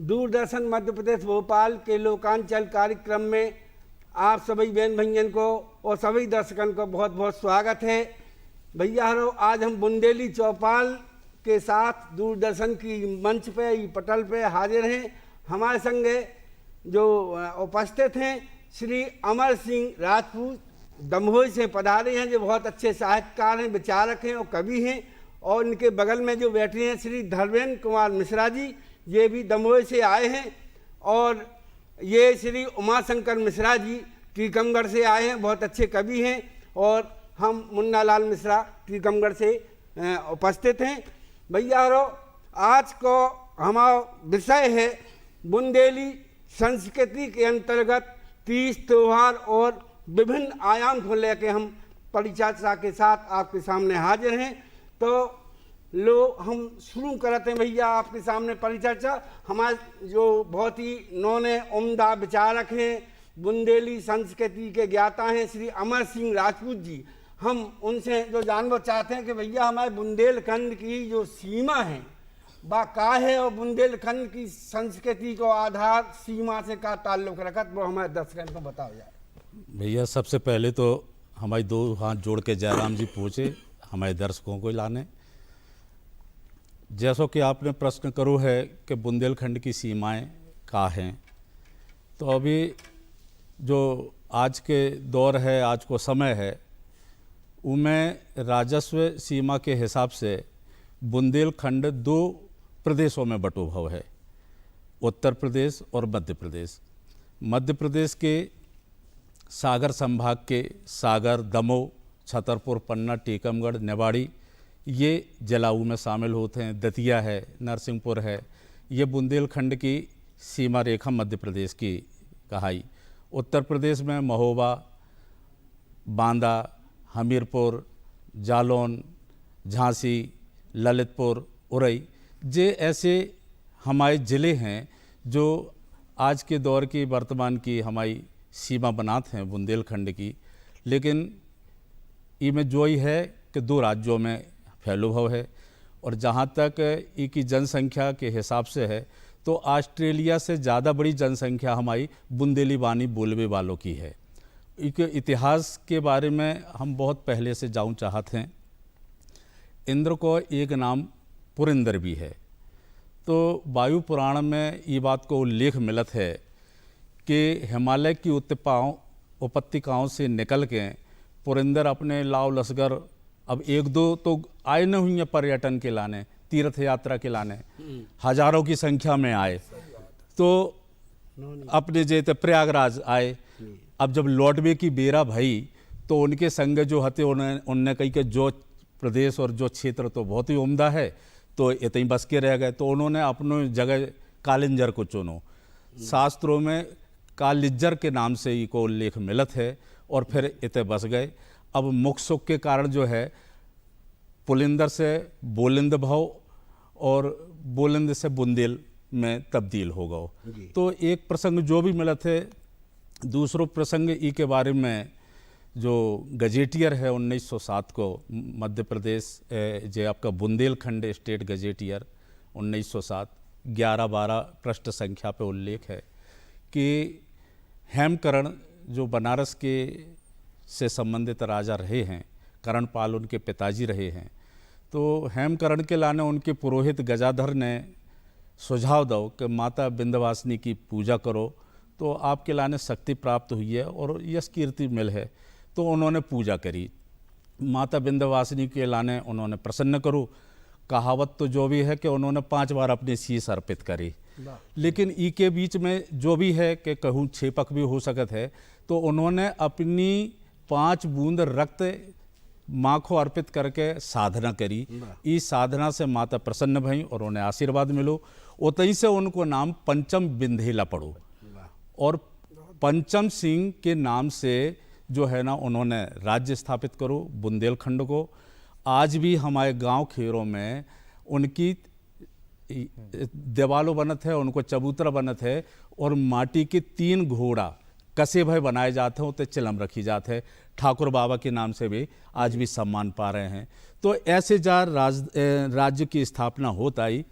दूरदर्शन मध्य प्रदेश भोपाल के लोकांचल कार्यक्रम में आप सभी बहन भैयन को और सभी दर्शकन को बहुत बहुत स्वागत है। भैया हरो आज हम बुंदेली चौपाल के साथ दूरदर्शन की मंच पे पटल पे हाजिर हैं। हमारे संगे जो उपस्थित हैं श्री अमर सिंह राजपूत दमोह से पधारे हैं, जो बहुत अच्छे साहित्यकार हैं, विचारक हैं और कवि हैं। और इनके बगल में जो बैठे हैं श्री धर्मेंद्र कुमार मिश्रा जी, ये भी दमोह से आए हैं। और ये श्री उमाशंकर मिश्रा जी टीकमगढ़ से आए हैं, बहुत अच्छे कवि हैं। और हम मुन्ना लाल मिश्रा टीकमगढ़ से उपस्थित हैं। भैया आज को हमारा विषय है बुंदेली संस्कृति के अंतर्गत तीज त्योहार और विभिन्न आयाम को लेकर हम परिचर्चा के साथ आपके सामने हाजिर हैं। तो हम शुरू करते हैं भैया आपके सामने परिचर्चा। हमारे जो बहुत ही नौने उम्दा विचारक हैं, बुंदेली संस्कृति के ज्ञाता हैं श्री अमर सिंह राजपूत जी, हम उनसे जो जानना चाहते हैं कि भैया हमारे बुंदेलखंड की जो सीमा है वह का है और बुंदेलखंड की संस्कृति को आधार सीमा से का ताल्लुक रखत, वो हमारे दर्शकों को बताओ जाए। भैया सबसे पहले तो हमारी दो हाथ जोड़ के जयराम जी पूछे हमारे दर्शकों को लाने। जैसा कि आपने प्रश्न करो है कि बुंदेलखंड की सीमाएं का हैं, तो अभी जो आज के दौर है, आज को समय है, उनमें राजस्व सीमा के हिसाब से बुंदेलखंड दो प्रदेशों में बटोभव है, उत्तर प्रदेश और मध्य प्रदेश। मध्य प्रदेश के सागर संभाग के सागर, दमोह, छतरपुर, पन्ना, टीकमगढ़, निवाड़ी ये जलाऊ में शामिल होते हैं। दतिया है, नरसिंहपुर है, ये बुंदेलखंड की सीमा रेखा मध्य प्रदेश की कहाई। उत्तर प्रदेश में महोबा, बांदा, हमीरपुर, जालौन, झांसी, ललितपुर, उरई, ये ऐसे हमारे ज़िले हैं जो आज के दौर की वर्तमान की हमारी सीमा बनाते हैं बुंदेलखंड की। लेकिन इनमें जो ही है कि दो राज्यों में फैलोभव है। और जहाँ तक इनकी जनसंख्या के हिसाब से है तो ऑस्ट्रेलिया से ज़्यादा बड़ी जनसंख्या हमारी बुंदेली वाणी बोलने वालों की है। इनके इतिहास के बारे में हम बहुत पहले से जानना चाहते हैं। इंद्र को एक नाम पुरिंदर भी है। तो वायु पुराण में ये बात को उल्लेख मिलत है कि हिमालय की उपत्यकाओं से निकल के पुरिंदर अपने लाव लश्कर, अब एक दो तो आए न हुई हैं पर्यटन के लाने, तीर्थ यात्रा के लाने, हजारों की संख्या में आए, तो अपने जेते प्रयागराज आए। अब जब लौटवे की बेरा भई तो उनके संग जो हते उनने कही कि जो प्रदेश और जो क्षेत्र तो बहुत ही उम्दा है, तो इतनी बस के रह गए। तो उन्होंने अपने जगह कालिंजर को चुनो। शास्त्रों में कालिज्जर के नाम से ही को उल्लेख मिलत है और फिर इतने बस गए। अब मुख सुख के कारण जो है पुलिंदर से बोलिंद भव और बोलिंद से बुंदेल में तब्दील हो गए। तो एक प्रसंग जो भी मिलत है। दूसरो प्रसंग ई के बारे में जो गजेटियर है 1907 को मध्य प्रदेश जो आपका बुंदेलखंड स्टेट गजेटियर 1907 11-12 पृष्ठ संख्या पे उल्लेख है कि हेमकरण जो बनारस के से संबंधित राजा रहे हैं, करणपाल उनके पिताजी रहे हैं, तो हेमकरण के लाने उनके पुरोहित गजाधर ने सुझाव दो कि माता विंध्यवासिनी की पूजा करो तो आपके लाने शक्ति प्राप्त हुई है और यश कीर्ति मिल है। तो उन्होंने पूजा करी, माता विंध्यवासिनी के लाने उन्होंने प्रसन्न करो। कहावत तो जो भी है कि उन्होंने 5 बार अपनी शीश अर्पित करी। लेकिन ई के बीच में जो भी है कि कहूँ छेपक भी हो सकत है, तो उन्होंने अपनी 5 बूंद रक्त माँ को अर्पित करके साधना करी। इस साधना से माता प्रसन्न भई और उन्हें आशीर्वाद मिलो। उतई से उनको नाम पंचम बिंधेला पड़ो और पंचम सिंह के नाम से जो है ना उन्होंने राज्य स्थापित करो बुंदेलखंड को। आज भी हमारे गांव खेरों में उनकी देवालो बनत है, उनको चबूतरा बनत है और माटी के 3 घोड़ा कसे भय बनाए जाते हैं, उते चिलम रखी जाते हैं। ठाकुर बाबा के नाम से भी आज भी सम्मान पा रहे हैं। तो ऐसे जार राज्य की स्थापना होता आई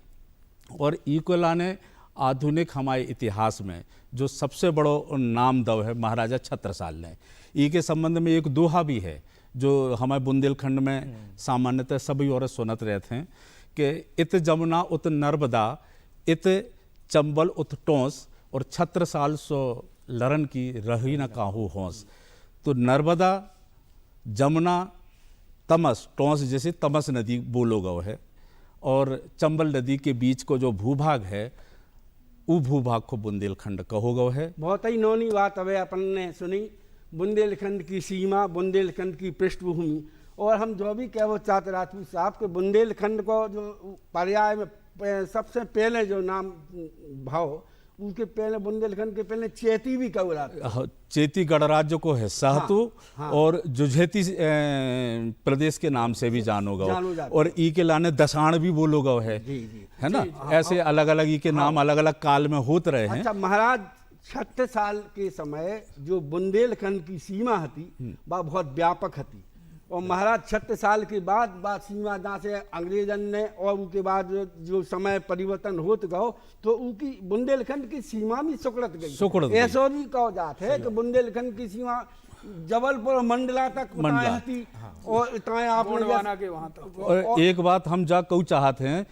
और ई को लाने आधुनिक हमारे इतिहास में जो सबसे बड़ो नाम दव है महाराजा छत्रसाल ने। ई के संबंध में एक दोहा भी है जो हमारे बुंदेलखंड में सामान्यतः सभी और सुनत रहते हैं कि इत जमुना उत नर्मदा इत चंबल उत टोंस और छत्रसाल सो लरन की रही न काहू होंस। तो नर्मदा, जमुना, तमस, टोंस जैसे तमस नदी बोलो गौ है, और चंबल नदी के बीच को जो भूभाग है वो भूभाग को बुंदेलखंड कहो गौ है। बहुत ही नौनी बात अभी अपन ने सुनी, बुंदेलखंड की सीमा, बुंदेलखंड की पृष्ठभूमि। और हम जो भी कहो चाहते राजपूत साहब के बुंदेलखंड को जो पर्याय में सबसे पहले जो नाम भाव, उसके पहले बुंदेलखंड के पहले चेती भी कहो रहा, चेती गणराज्य को है सहतु। हाँ। और जुझेती प्रदेश के नाम से भी जानो गौ, और ई के लाने दसाण भी बोलो गौ है। जी जी, है ना। ऐसे अलग अलग ई के नाम अलग अलग काल में होते रहे हैं। अच्छा, महाराज छत्रसाल के समय जो बुंदेलखंड की सीमा थी वह बहुत व्यापक थी, और महाराज छत्रसाल के बाद सीमा जहाँ से अंग्रेजन ने और उनके बाद जो समय परिवर्तन होते गो तो उनकी बुंदेलखंड की सीमा भी सुकड़त गई। ऐसा भी कहा जाता है कि बुंदेलखंड की सीमा जबलपुर और मंडला तक थी। हाँ। और इतना आपने के वहां तक। और एक बात हम जा कहूँ चाहते हैं,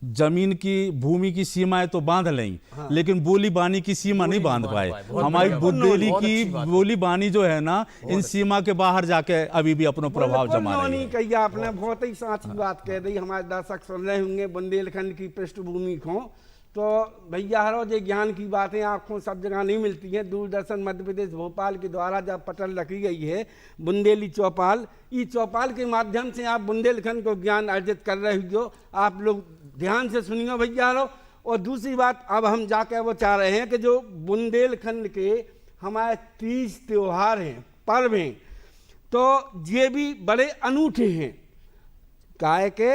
जमीन की भूमि की सीमाएं तो बांध लें। हाँ। लेकिन बोली बानी की सीमा नहीं बांध पाए। हमारी बुंदेली की बोली बानी जो है ना, इन सीमा के बाहर जाके अभी भी अपना प्रभाव जमा रही है। कही आपने बहुत ही साची बात कह दी। हमारे दर्शक सुन रहे होंगे बुंदेलखंड की पृष्ठभूमि को, तो भैया हरो जो ज्ञान की बातें आपको सब जगह नहीं मिलती हैं। दूरदर्शन मध्य प्रदेश भोपाल के द्वारा जब पटल रखी गई है बुंदेली चौपाल, इस चौपाल के माध्यम से आप बुंदेलखंड को ज्ञान अर्जित कर रहे हो। आप लोग ध्यान से सुनिए भैया हरो। और दूसरी बात अब हम जाकर वो चाह रहे हैं कि जो बुंदेलखंड के हमारे 30 त्योहार हैं, पर्व हैं, तो ये भी बड़े अनूठे हैं। काहे के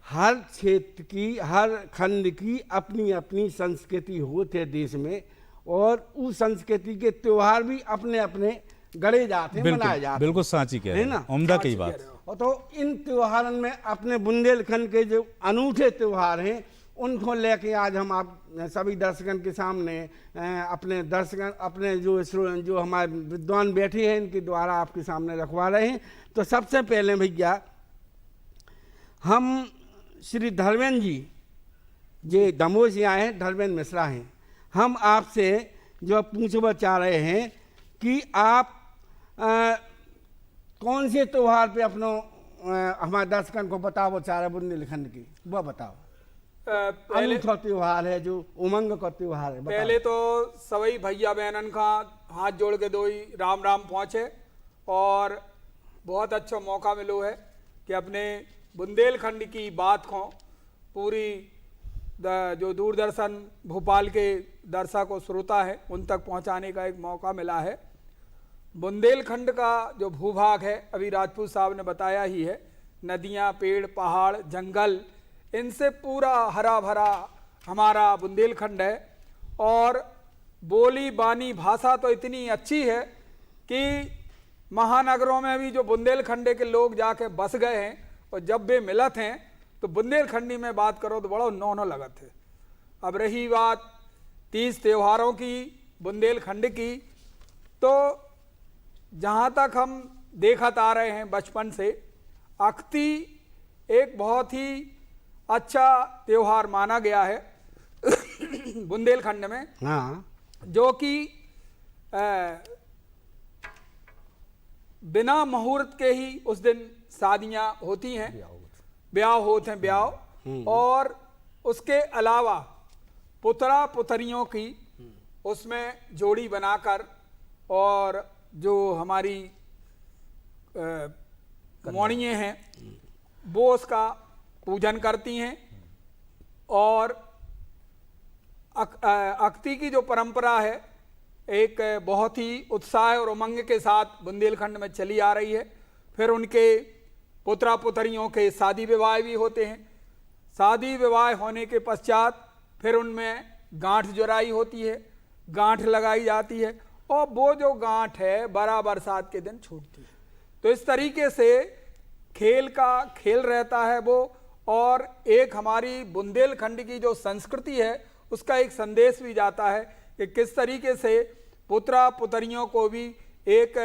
हर क्षेत्र की, हर खंड की अपनी अपनी संस्कृति होती है देश में, और उस संस्कृति के त्योहार भी अपने अपने गढ़े जाते हैं, मनाए जाते हैं। बिल्कुल साची कह रहे हैं ना, उम्दा की बात। और तो इन त्योहारों में अपने बुंदेलखंड के जो अनूठे त्योहार हैं उनको लेके आज हम आप सभी दर्शकों के सामने अपने दर्शकों, अपने जो हमारे विद्वान बैठे हैं इनके द्वारा आपके सामने रखवा रहे हैं। तो सबसे पहले भैया हम श्री धर्मेंद्र जी, ये दमोह से आए हैं, धर्मेंद्र मिश्रा हैं, हम आपसे जो पूछना चाह रहे हैं कि आप कौन से त्योहार पे अपनो हमारे दर्शकों को बताओ चाह रहे बुंदेलखंड की, वो बताओ। अनूठा त्योहार है जो उमंग का त्योहार है। पहले तो सभी भैया बहनन का हाथ जोड़ के दो ही राम राम पहुँचे, और बहुत अच्छा मौका मिलो है कि अपने बुंदेलखंड की बात को पूरी जो दूरदर्शन भोपाल के दर्शक और श्रोता है उन तक पहुंचाने का एक मौका मिला है। बुंदेलखंड का जो भूभाग है अभी राजपूत साहब ने बताया ही है, नदियां, पेड़, पहाड़, जंगल, इनसे पूरा हरा भरा हमारा बुंदेलखंड है। और बोली बानी भाषा तो इतनी अच्छी है कि महानगरों में भी जो बुंदेलखंड के लोग जाके बस गए हैं और जब वे मिलत हैं तो बुंदेलखंडी में बात करो तो बड़ा नौनो लगत है। अब रही बात 30 त्योहारों की बुंदेलखंड की, तो जहाँ तक हम देखत आ रहे हैं बचपन से, अख्ती एक बहुत ही अच्छा त्योहार माना गया है बुंदेलखंड में। हाँ। जो कि बिना मुहूर्त के ही उस दिन शादियां होती हैं, ब्याह होते हैं, ब्याह। और उसके अलावा पुतरा पुतरियों की उसमें जोड़ी बनाकर, और जो हमारी मौनियाँ हैं वो उसका पूजन करती हैं। और अख्ती की जो परंपरा है एक बहुत ही उत्साह और उमंग के साथ बुंदेलखंड में चली आ रही है। फिर उनके पुत्रा पुत्रियों के शादी विवाह भी होते हैं। शादी विवाह होने के पश्चात फिर उनमें गांठ जुराई होती है, गांठ लगाई जाती है, और वो जो गांठ है बड़ा बरसात के दिन छूटती है। तो इस तरीके से खेल का खेल रहता है वो। और एक हमारी बुंदेलखंड की जो संस्कृति है उसका एक संदेश भी जाता है कि किस तरीके से पुत्रा पुत्रियों को भी एक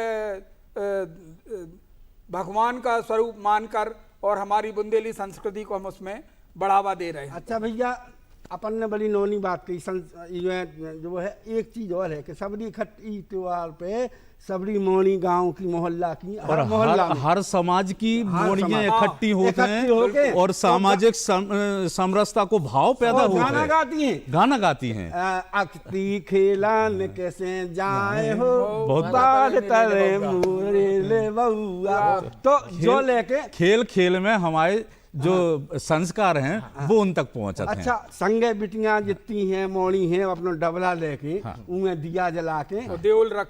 भगवान का स्वरूप मानकर और हमारी बुंदेली संस्कृति को हम उसमें बढ़ावा दे रहे हैं। अच्छा भैया, अपन ने बड़ी नौनी बात कही, जो है एक चीज और है कि सबरी इकट्ठी त्योहार पे सबरी मोनी गांव की मोहल्ला की और हर समाज की मोनियां इकट्ठी होते हैं और सामाजिक समरसता को भाव पैदा होता है। गाना गाती हैं अख्ती खेलान कैसे जाए हो बात तरे मुरे बउआ। तो जो लेके खेल खेल में हमारे जो संस्कार हैं वो उन तक पहुंचते हैं। अच्छा, संगे बिटियां जितनी हैं मोड़ी हैं अपना डबला लेके उनमें दिया जला के देउल रख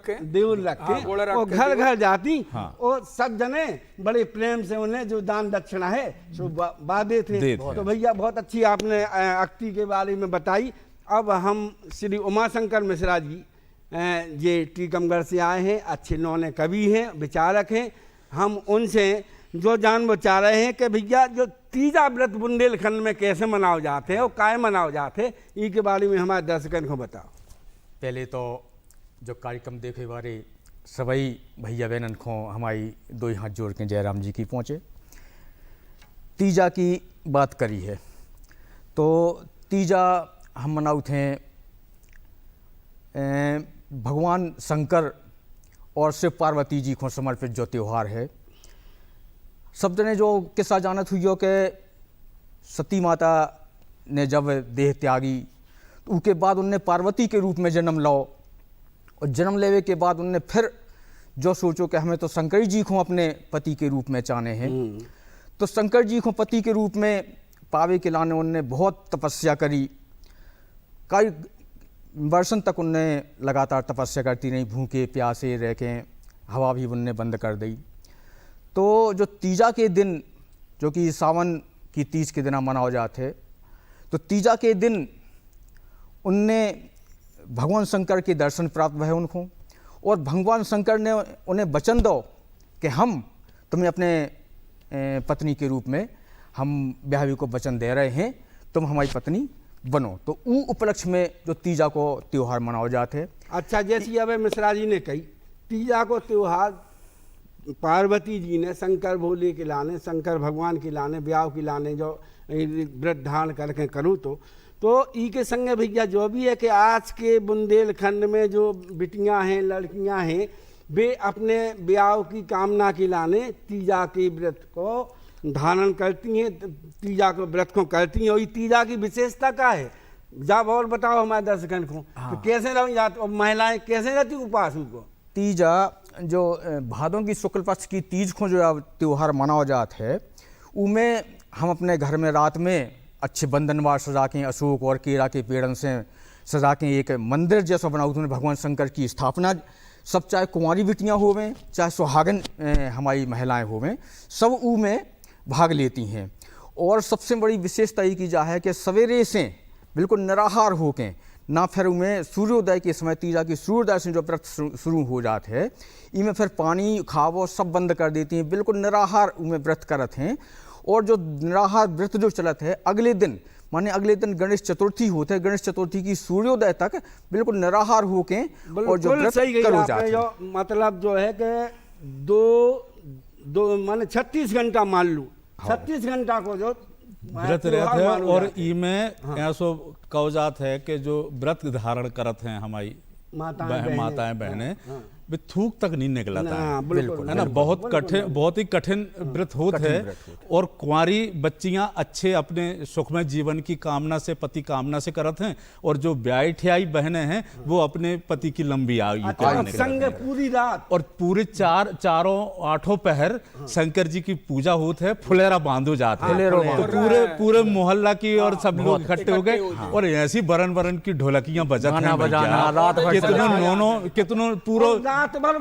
के और घर घर जाती और सब जने बड़े प्रेम से उन्हें जो दान दक्षिणा है सो बादे थे। तो भैया बहुत अच्छी आपने अख्ती के बारे में बताई। अब हम श्री उमाशंकर मिश्रा जी ये टीकमगढ़ से आए हैं, अच्छे नौने कवि हैं, विचारक हैं। हम उनसे जो जान चाह रहे हैं कि भैया जो तीजा व्रत बुंदेलखंड में कैसे मनाओ जाते हैं और काय मनाओ जाते हैं, इसके बारे में हमारे दर्शकों को बताओ। पहले तो जो कार्यक्रम देखे बारे सभी भैया बहनन को हमारी दो ही हाथ जोड़ के जयराम जी की पहुँचे। तीजा की बात करी है तो तीजा हम मनाऊ थे भगवान शंकर और शिव पार्वती जी को समर्पित जो त्यौहार है। सब जने जो किस्सा जानत हुई हो कि सती माता ने जब देह त्यागी तो उसके बाद उनने पार्वती के रूप में जन्म लाओ और जन्म लेवे के बाद उनने फिर जो सोचो कि हमें तो शंकर जी को अपने पति के रूप में चाहने हैं। तो शंकर जी को पति के रूप में पावे के लाने उनने बहुत तपस्या करी। कई वर्षों तक उनने लगातार तपस्या करती रही, भूखे प्यासे रह के, हवा भी उनने बंद कर दी। तो जो तीजा के दिन जो कि सावन की तीज के दिन मनाओ जाते, तो तीजा के दिन उनने भगवान शंकर के दर्शन प्राप्त भय उनको और भगवान शंकर ने उन्हें वचन दो कि हम तुम्हें अपने पत्नी के रूप में हम ब्याहवी को वचन दे रहे हैं, तुम हमारी पत्नी बनो। तो वो उपलक्ष्य में जो तीजा को त्यौहार मनाओ जाते। अच्छा, जैसी अब मिश्रा जी ने कही तीजा को त्यौहार पार्वती जी ने शंकर भोले के लाने, शंकर भगवान के लाने, ब्याह के लाने जो व्रत धारण करके करूँ तो ई के संगे भैया जो भी है कि आज के बुंदेलखंड में जो बिटियां हैं, लड़कियां हैं, वे अपने ब्याह की कामना के लाने तीजा के व्रत को धारण करती हैं, तीजा को व्रत को करती हैं। और ये तीजा की विशेषता क्या है जब और बताओ हमारे दर्शकों को। तो कैसे रह जाती महिलाएं कैसे रहती उपवास को? तीजा जो भादों की शुक्ल पक्ष की तीज को जो त्यौहार मनाया जाता है उनमें हम अपने घर में रात में अच्छे बंधनवार सजा के अशोक और केरा के पेड़ों से सजा के एक मंदिर जैसा बनाओ। उन्होंने भगवान शंकर की स्थापना सब, चाहे कुंवारी बिटियाँ होवें चाहे सुहागन हमारी महिलाएं होवें, सब ऊ में भाग लेती हैं। और सबसे बड़ी विशेषता ये की जा है कि सवेरे से बिल्कुल निराहार होके ना फिर उनमें सूर्योदय के समय तीजा की सूर्योदय से जो व्रत शुरू हो जाते हैं इनमें फिर पानी खावो सब बंद कर देती हैं, बिल्कुल निराहार उनमें व्रत करत हैं। और जो निराहार व्रत जो चलत है अगले दिन माने अगले दिन गणेश चतुर्थी होते हैं, गणेश चतुर्थी की सूर्योदय तक बिल्कुल निराहार होके और जो व्रत करो जाते हैं। मतलब जो है कि दो माने 36 घंटा मान लूँ, 36 घंटा को जो व्रत रहते हैं। और इमें ऐसो कहो जात है कि जो व्रत धारण करत हैं हमारी माताएं बहनें वे थूक तक नहीं निकलता है, बिल्कुल है ना। बहुत कठिन, बहुत ही कठिन व्रत होत है। और कुंवारी बच्चियां अच्छे अपने सुखमय जीवन की कामना से, पति कामना से करत हैं। और जो ब्याही ठियाई बहनें हैं वो अपने पति की लंबी आयु पूरी रात और पूरे चारों आठों पहर शंकर जी की पूजा होती है, फुलेरा बांधो जाते हैं। तो पूरे मोहल्ला की और सब लोग इकट्ठे हो गए और ऐसी बरन बरन की ढोलकियां बजत हैं, कितनों पूरा रात भर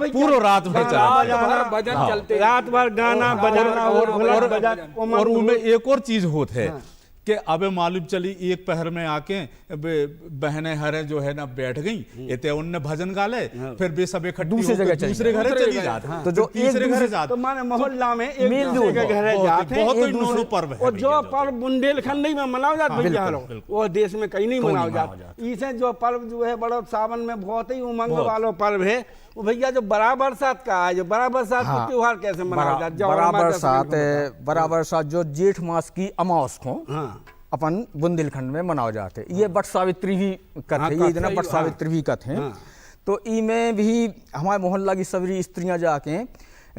भजन चलते, रात भर गाना बजाना और उनमें एक और चीज होत है कि अब मालूम चली एक पहर में आके बहनें हरे जो है ना बैठ गई, इतने उनने भजन गाले, फिर वे सब इकट्ठी दूसरे होकर जगह दूसरे घर चली जाते, तो जो तीसरे घर जाते, तो माने मोहल्ला में एक मेल दूसरे के घर जाते हैं, बहुत एक ही दूसरे- नौनो पर्व है और जो भैया, पर्व बुंदेलखंड में मनाओ जात भैया रो, वो देश में कहीं नहीं मनाओ जात। इसे जो पर्व जो है बड़ा सावन में बहुत ही उमंग वाला पर्व है वो भैया, जो बड़ा बरसात का है, जो बड़ा बरसात का त्योहार कैसे मनाओ जात? बराबर साथ जो जेठ मास की अमावस को हाँ अपन बुंदेलखंड में मनाओ जाते, ये बट सावित्री भी कथ है, ये दिन बट सावित्री भी कथ है। तो इमें भी हमारे मोहल्ला की सभी स्त्रियां जाके,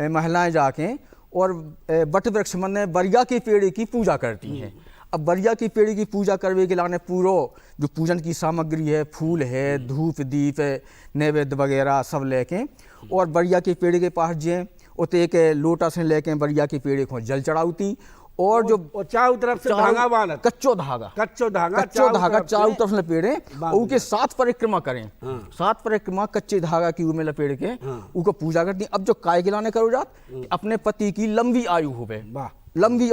महिलाएं जाके और बट वृक्ष मन बरिया के पेड़ की पूजा करती हैं। अब बरिया की पेड़ की पूजा करने के लाने पूरो जो पूजन की सामग्री है, फूल है, धूप दीप है, नैवेद्य वगैरह सब लेके और बरिया के पेड़ के पास जाए, उते एक लोटा से लेके बरिया के पेड़ को जल चढ़ाती और जो चारों तरफ से धागा बांधत, कच्चो धागा कच्चो चारों तरफ लपेड़े, उनके 7 परिक्रमा करें, 7 परिक्रमा कच्चे धागा की में लपेड़ के उनको पूजा करती। अब जो काय गिलाने करो जात, अपने पति की लंबी आयु हो गए, लंबी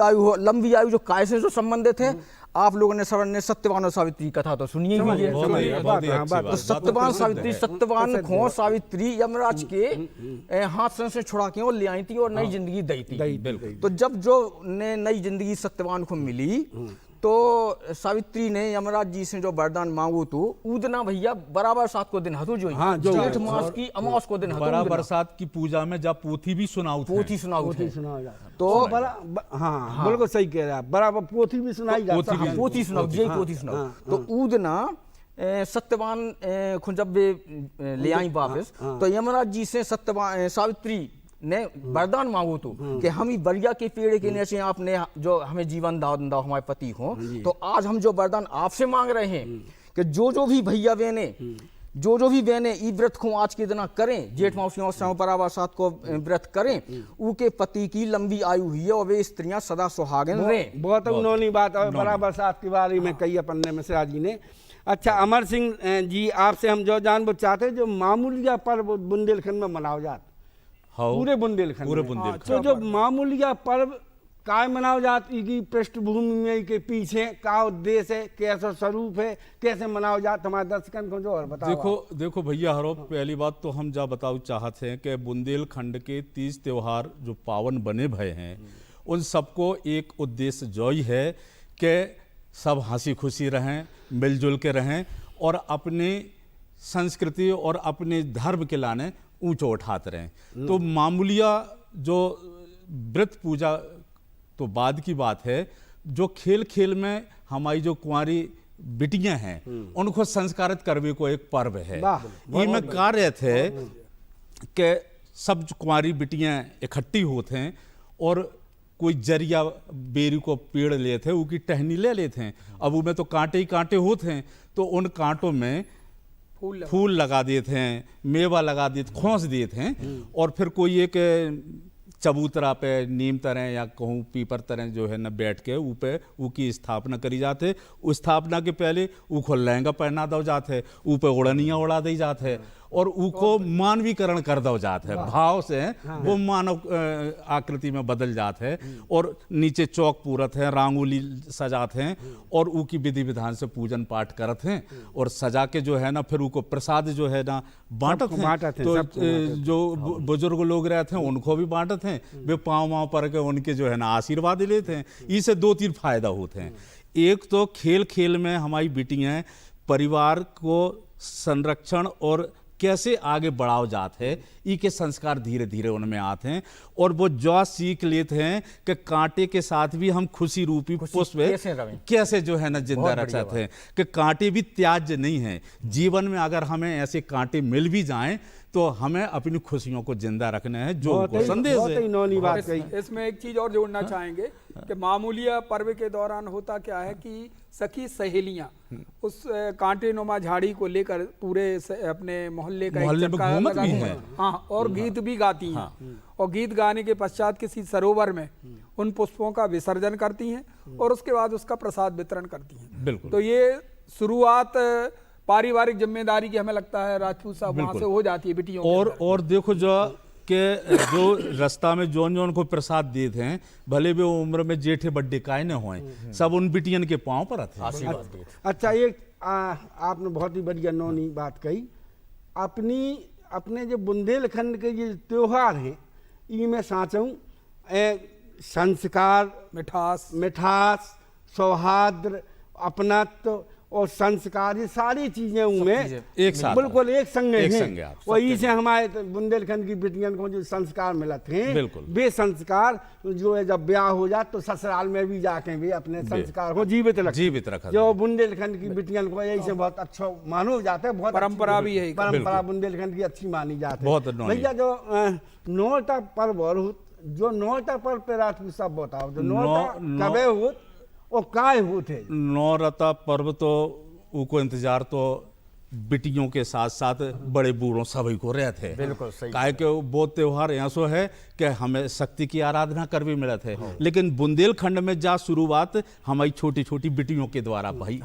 आयु जो काय से जो संबंधित है। आप लोगों ने सत्यवान और सावित्री कथा तो सुनिए ही है। तो सत्यवान सावित्री, सत्यवान खो सावित्री यमराज के हाथ से छुड़ा के वो ले आई थी और नई जिंदगी दी थी। तो जब जो ने नई जिंदगी सत्यवान को मिली तो सावित्री ने यमराज जी से जो वरदान मांगो तो उदना भैया बराबर सात को दिन हतु जो जेठ मास की अमावस को दिन बराबर सात की पूजा में जब पोथी भी सुनाऊ तो हाँ बिल्कुल सही कह रहा है, बराबर पोथी भी सुनाई जाती है, पोथी सुनाओ। तो उदना सत्यवान को जब ले आई वापस तो यमराज जी से सत्यवान सावित्री ने वरदान मांगो तो कि हम ही बरिया के पेड़ के नीचे आपने जो हमें जीवन दान दो हमारे पति हो, तो आज हम जो वरदान आपसे मांग रहे हैं कि जो भी भैया बहने जो भी बहने ई व्रत को आज के दिन करें, जेठ मास बराबर सात को व्रत करें, उनके पति की लंबी आयु हुई है और वे स्त्रियां सदा सुहागिन रहें। बहुत उन्होंने बात और बराबर सात के बारे में कही अपन ने मिश्रा जी ने। अच्छा अमर सिंह जी, आपसे हम जो जानना चाहते जो मामूलिया पर्व बुंदेलखंड में मनाओ जात, पूरे बुंदेलखंड तो जो मामूलिया पर्व काय मनाओ जात, की पृष्ठभूमि में के पीछे का उद्देश्य है, कैसा स्वरूप है, कैसे मनाओ जात, हमारे दर्शकन को जो और बताओ। देखो भैया हरो, पहली बात तो हम जा बताओ चाहते हैं कि बुंदेलखंड के 30 त्योहार जो पावन बने भय हैं उन सबको एक उद्देश्य जो ही है कि सब हंसी खुशी रहें, मिलजुल के रहें और अपनी संस्कृति और अपने धर्म के लाने ऊंचो उठाते रहें। तो मामूलिया जो व्रत पूजा तो बाद की बात है, जो खेल खेल में हमारी जो कुंवारी बिटियां हैं उनको संस्कारित करने को एक पर्व है। ये कार्य थे कि सब कुंवारी बिटियां इकट्ठी होते हैं और कोई जरिया बेरी को पेड़ ले थे, उसकी टहनी ले लेते हैं। अब उनमें तो कांटे ही कांटे होते हैं, तो उन कांटों में फूल लगा देते हैं, मेवा लगा देते, खोस देते हैं और फिर कोई एक चबूतरा पे नीम तरह या कहूँ पीपर तरह जो है ना बैठ के ऊपर उसकी स्थापना करी जाते। उस स्थापना के पहले ऊको लहंगा पहना दो जाते, ऊपर उड़नियाँ उड़ा दी जाते और उको मानवीकरण कर दो जाते है, भाव से वो मानव आकृति में बदल जाते हैं और नीचे चौक पूरत है, रांगोली सजाते हैं और उकी विधि विधान से पूजन पाठ करते हैं और सजा के जो है ना फिर उनको प्रसाद जो है ना बांटते हैं। तो जो बुजुर्ग लोग रहते हैं उनको भी बांटते हैं, वे पाँव वाँव पर के उनके जो है ना आशीर्वाद लेते हैं। इससे 2-3 फायदा होते हैं। एक तो खेल खेल में हमारी बेटियां परिवार को संरक्षण और कैसे आगे बढ़ाओ जाते हैं, ई के संस्कार धीरे धीरे उनमें आते हैं और वो जो सीख लेते हैं कि कांटे के साथ भी हम खुशी रूपी पुष्प कैसे जो है ना जिंदा रख सकते हैं, कि कांटे भी त्याज्य नहीं है। जीवन में अगर हमें ऐसे कांटे मिल भी जाएं तो हमें अपनी खुशियों को जिंदा रखना है, जो संदेश है। इसमें एक चीज और जोड़ना चाहेंगे कि मामूलिया पर्व के दौरान होता क्या है कि सखी सहेलियां उस कांटे नुमा झाड़ी को लेकर पूरे अपने मोहल्ले का चक्कर लगाती हैं, हाँ, और गीत भी गाती हैं और गीत गाने के पश्चात किसी सरोवर में उन पुष्पों का विसर्जन करती हैं और उसके बाद उसका प्रसाद वितरण करती हैं। बिल्कुल। तो ये शुरुआत पारिवारिक जिम्मेदारी की हमें लगता है राजपूत साहब वहां से हो जाती है बिटियों और देखो जो कि जो रास्ता में जोन जोन को प्रसाद दिए थे, भले भी वो उम्र में जेठे बड्डे काय न होए, सब उन बिटियन के पांव पर थे। आशीर्वाद दिए थे। अच्छा, एक आपने बहुत ही बढ़िया नौनी बात कही। अपने जो बुंदेलखंड के ये त्योहार हैं, इनमें साचूं संस्कार, मिठास, सौहार्द, अपनत्व और संस्कार, ये सारी चीजें उनमें एक साथ बिल्कुल एक संग संग हैं। वही से हमारे बुंदेलखंड की बिटियन को जो संस्कार मिलते हैं, बिल्कुल। वे संस्कार जो है जब ब्याह हो जाए तो ससुराल में भी जाके भी अपने संस्कार को जीवित रखा जो बुंदेलखंड की बिटियन को यही से बहुत अच्छा मानो जाता है। बहुत परंपरा भी है, परंपरा बुंदेलखंड की अच्छी मानी जाती है। बहुत भैया जो नौता पर्व और जो नौता पर्व पे रात को सब बताओ, जो नौता कबे हो और काय होते? नौरता पर्व तो उनको इंतजार तो बिटियों के साथ साथ बड़े बूढ़ों सभी को रहते हैं। बिल्कुल सही। काहे के वो त्योहार यहाँ सो है कि हमें शक्ति की आराधना कर भी मिलत है, लेकिन बुंदेलखंड में जा शुरुआत हमारी छोटी छोटी बिटियों के द्वारा भाई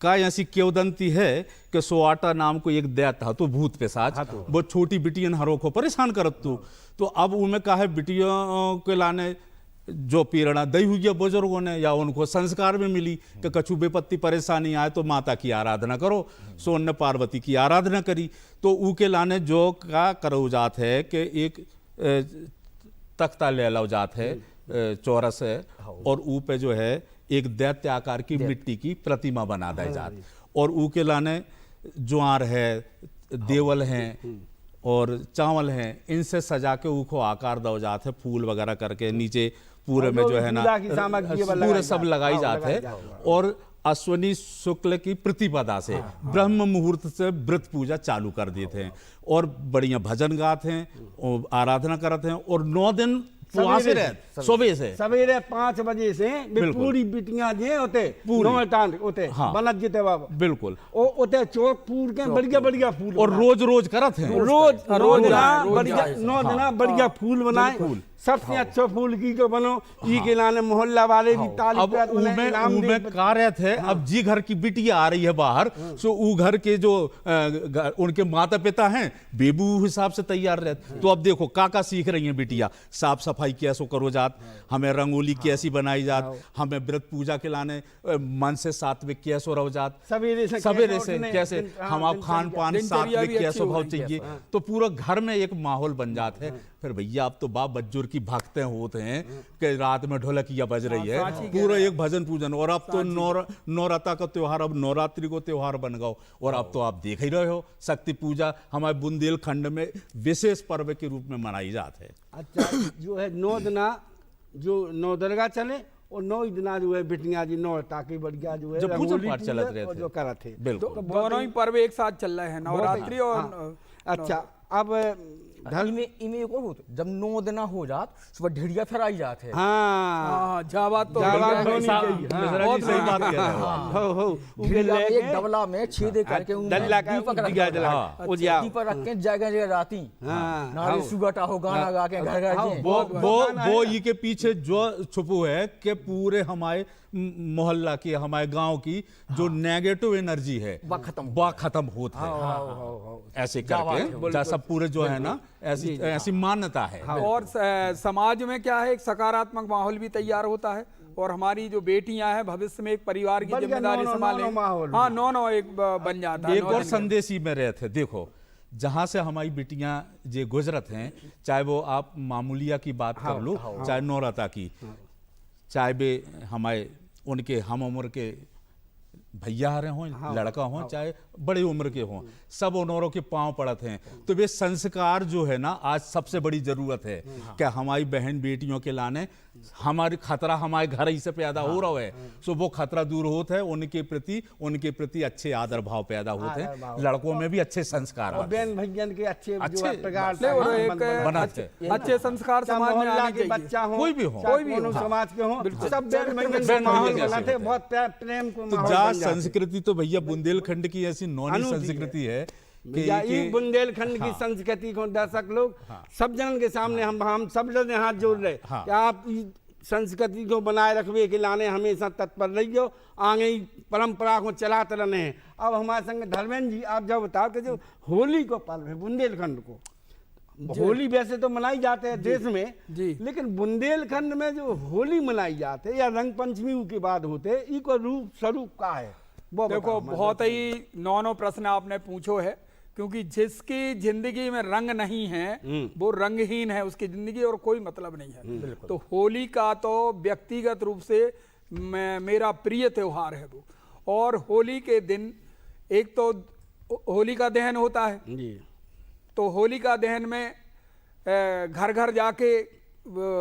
का ऐसी किंवदंती है कि सोआटा नाम को एक दैत्य था तो भूत पिशाच, वो छोटी बिटियन हरों को परेशान करत तो अब उनमें कहा है बिटियों के लाने जो पीरणा दई हुई है बुजुर्गों ने, या उनको संस्कार में मिली कि कछु बेपत्ती परेशानी आए तो माता की आराधना करो, सो उनने पार्वती की आराधना करी। तो ऊ के लाने जो का करो जात है कि एक तख्ता ले लो जात है, चौरस है, और ऊ पे जो है एक दैत्य आकार की मिट्टी की प्रतिमा बना दे जात, और ऊ के लाने ज्वार है, देवल हैं और चावल हैं, इनसे सजा के ऊ को आकार दो जात है, फूल वगैरह करके नीचे पूरे में जो है ना पूरे सब लगाई जाते हैं। और अश्वनी शुक्ल की प्रतिपदा से ब्रह्म मुहूर्त से व्रत पूजा चालू कर देते हैं और बढ़िया भजन गाते हैं और आराधना करते हैं। और 9 दिन सुबह से सवेरे 5 बजे से पूरी बिटियां जे होते होते हाँ, बनत जीते बाबा बिल्कुल होते चौक पूर के बढ़िया बढ़िया फूल, और रोज रोज करत हैं, रोज बढ़िया 9 दिन बढ़िया फूल बनाए, सबसे अच्छा फूल की जो बनो ई के लाने मोहल्ला वाले भी ताली में कार्य थे। अब जी घर की बिटिया आ रही है बाहर, सो ऊ घर के जो उनके माता पिता हैं बेबू हिसाब से तैयार रहते। तो अब देखो काका सीख रही हैं बिटिया, साफ सफाई कैसो करो जात, हमें रंगोली कैसी बनाई जात, हमें व्रत पूजा के लाने मन से सात्विक कैसो रहो जात, सवेरे से कैसे हम खान पान सात्विक कैसो भाव चाहिए, तो पूरा घर में एक माहौल बन जाता है। फिर भैया अब तो बाप बज्जुर की भक्तें होते हैं कि रात में ढोलकिया बज रही है, पूरा एक भजन पूजन। और अब तो नौरता का त्योहार अब नवरात्रि को त्योहार बन गया, और अब तो आप देख ही रहे हो शक्ति पूजा हमारे बुंदेलखंड में विशेष पर्व के रूप में मनाई जाती है। अच्छा, जो है 9 दिना जो 9 दरगाह चले और 9 दिना जो है बिटियां जी नौरता की बढ़िया जो है पूजा पाठ चलत रहे थे, जो करत थे। बिल्कुल दोनों ही पर्व एक साथ चल रहे हैं, नवरात्रि और अच्छा। अब इमे एक और होता, जब 9 दिन हो जात सुबह ढेड़िया फिराई जाते हैं। हाँ जाबात तो सही बात कह रहे हो। एक डबला में छेदे करके दीपक रख के जगह जगह राती नारी सुगटा हो गाना गा के घर घर वो ये के पीछे जो छुपू है कि पूरे हमारे मोहल्ला की हमारे गांव की जो नेगेटिव एनर्जी है वह खत्म होता है, ऐसे करके सब पूरे जो है ना ऐसी मान्यता है। और समाज में क्या है, एक सकारात्मक माहौल भी तैयार होता है, और हमारी जो बेटियां हैं भविष्य में एक परिवार की जिम्मेदारी संभालें। हाँ, 9 एक बन जाता है। एक और संदेश ही में रहे थे, देखो जहां से हमारी बिटियां जे गुजरत हैं, चाहे वो आप मामूलिया की बात कर लो, चाहे नौरता की, चाहे वे हमारे उनके हम उम्र के भैया रहे हों, लड़का हों, चाहे बड़ी उम्र के हों, सब उनों के पांव पड़ते हैं। तो वे संस्कार जो है ना आज सबसे बड़ी जरूरत है कि हमारी बहन बेटियों के लाने हमारी खतरा हमारे घर ही से पैदा हो रहा है, सो वो खतरा दूर होता है, उनके प्रति अच्छे आदर भाव पैदा होते हैं, लड़कों में भी अच्छे संस्कार और बहन भैयन के अच्छे अच्छे संस्कार समाज में आने चाहिए। बच्चा हो कोई भी हो समाज के हो, सब बहन भैयन माहौल बनाते, बहुत प्रेम को माहौल। संस्कृति तो भैया बुंदेलखंड की ऐसी नौनी संस्कृति है कि बुंदेलखंड की संस्कृति को दर्शक लोग सब जन के सामने हम सब जन हाथ जोड़ रहे कि आप संस्कृति को बनाए रखने के लाने हमेशा तत्पर रहियो, आगे परंपरा को चलाते रहने हैं। अब हमारे संग धर्मेंद्र जी, आप जब बताओ कि जो होली को पर्व है बुंदेलखंड को, होली वैसे तो मनाई जाते हैं देश में जी। लेकिन बुंदेलखंड में जो होली मनाई जाते या रंग पंचमी के बाद होते इको रूप स्वरूप का है वो देखो बताओ, बहुत ही नौ प्रश्न आपने पूछो है, क्योंकि जिसकी जिंदगी में रंग नहीं है वो रंगहीन है, उसकी जिंदगी और कोई मतलब नहीं है। तो होली का तो व्यक्तिगत रूप से मेरा प्रिय त्योहार है वो। और होली के दिन एक तो होलिका दहन होता है, जी। तो होलिका दहन में घर घर जाके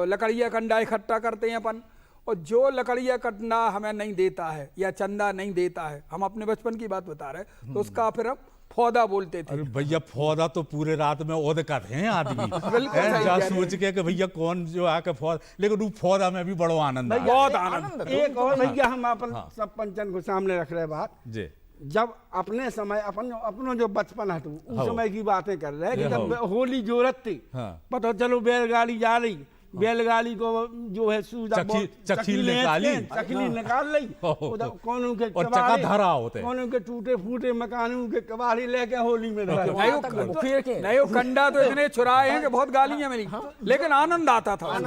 लकड़ियाँ कंडा इकट्ठा करते हैं अपन, और जो लकड़ियाँ कंडा हमें नहीं देता है या चंदा नहीं देता है, हम अपने बचपन की बात बता रहे हैं, तो उसका फिर हम फौदा बोलते थे। अरे भैया फौदा तो पूरे रात में ओद कर हैं आदमी बिल्कुल हैं, सही जा कह रहे सोच के कि भैया कौन जो आके फौदा, लेकिन वो फौदा में भी बड़ो आनंद आया। बहुत आनंद। एक और भैया हम अपन सब पंचन को सामने रख रहे बात, जी जब अपने समय अपनो जो बचपन है उस हाँ। समय की बातें कर रहे हैं कि ये जब हाँ। होली जोरत थी, हाँ। पता चलो बैलगाड़ी जा रही, बैलगाड़ी को जो है चकील निकाली। चकीली निकाल ली, कौन के और चका धरा होते। कौन के टूटे फूटे मकानों के कबाड़ी लेके होली में धरा। नहीं वो कंडा तो इतने छुराए हैं कि बहुत गालियां मिली, लेकिन आनंद आता था,